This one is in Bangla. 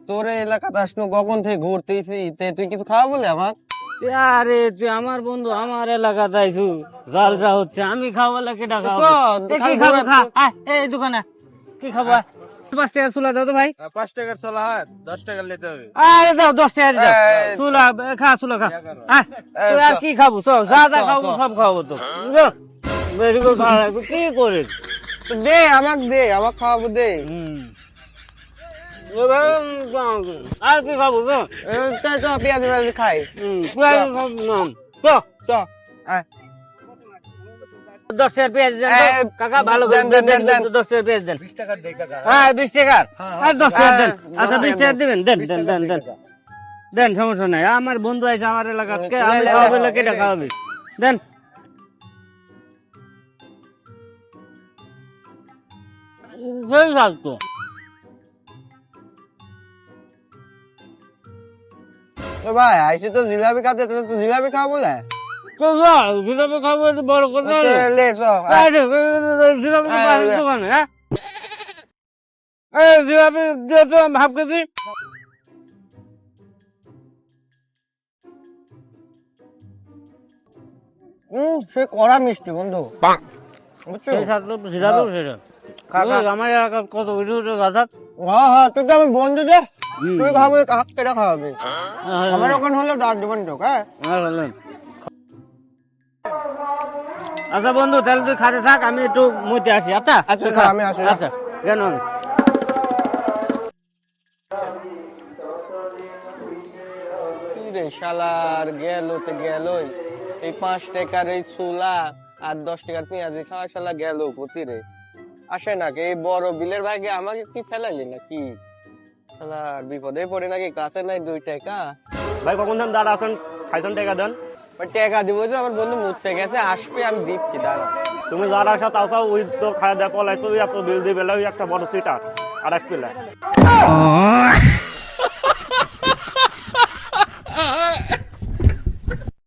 তোর এলাকাতে আসলো কখন থেকে ঘুরতেছি, তুই কিছু খাওয়া বলে আমার? আরে তুই আমার বন্ধু, আমার এলাকাতে আইছু, জালসা হচ্ছে, আমি খাওয়ালে কেটা খাওয়াবো? চল, কি খাবো? খা আয়, এই দোকানে কি খাবো? 5 টাকার চুলা দাও তো ভাই। 5 টাকার চলা হয়, 10 টাকা নিতে হবে। আরে দাও 10 টাকা দাও। চুলা খা, চুলা খা। আয়, তুই আর কি খাবো? চল, যা যা খাবো সব খাবো তো। বেশি করে খাওয়া লাগবে, কি করিস? দে আমাকে খাওয়াবো দে। আর কি খাবো? পেঁয়াজ পেঁয়াজ খাই। পেঁয়াজ খাবো না। চ আয়। 10 টাকার পেঁয়াজ দেন তো। কাকা ভালো করে দেন, দেন, দেন। 10 টাকার পেঁয়াজ দেন। 20 টাকা দেই কাকা। হ্যাঁ 20 টাকা আর 10 টাকা দেন। হ্যাঁ, আচ্ছা 20 টাকা দিবেন, দেন দেন দেন দেন 20 টাকা। দেন, সমস্যা নাই। আমার বন্ধু আছে আমার এলাকাতে, আমি লে, লে, খাওয়াবো লে, কেটা খাওয়াবি? দেন। সেই থাকতো ভাই আইসি তো জিলাপি খাতে, তো জিলাপি খাওয়া বলে তো জিলাপি খাবো, একটু বড় করতে হবে। লে চ এই রে, জিলাপি তো পাশের দোকানে, হ্যাঁ? এই জিলাপি দিয়ে তো হাফ কেজি। সে কড়া মিষ্টি বন্ধু। বুঝছো? সেই থাকতো জিলাপিও সেটা। কাকা। ওই আমার এলাকার কত উঠে উঠে গাছ। হ্যাঁ তুই তো আমি বন্ধু দে, তুই খাবি হাত কেটে খাওয়াবি। আমার ওখানে হলে দাঁড় দেবেন তো, হ্যাঁ? আচ্ছা বন্ধু, তাহলে তুই খাতে থাক, আমি একটু মধ্যে আসি। আচ্ছা আচ্ছা, তুই খা। আমি আসি। আচ্ছা কেন? কি রে শালার গেল তো গেলই, এই 5 টাকার এই ছোলা আর 10 টাকার পেঁয়াজি খাওয়া শালা গেল প্রতি রে। আসে নাকি এই বড় বিলের ভাগে আমাকে কি ফেলাইলি নাকি? শালার বিপদে পড়ে নাকি, কাছে নাই 2 টাকা। ভাই কখন দেন দাঁড়া আসেন, খাইছেন টাকা দেন। ওই টাকা দিব যে আমার বন্ধু মুছতে গেছে, আসবে আমি দিচ্ছি দাঁড়া। তুমি যারা সাথে আসা ওই তো খাওয়া দেওয়া পলাইছো, ওই এত বিল দিবে, ওই একটা বড় সিটা 28 পেলে।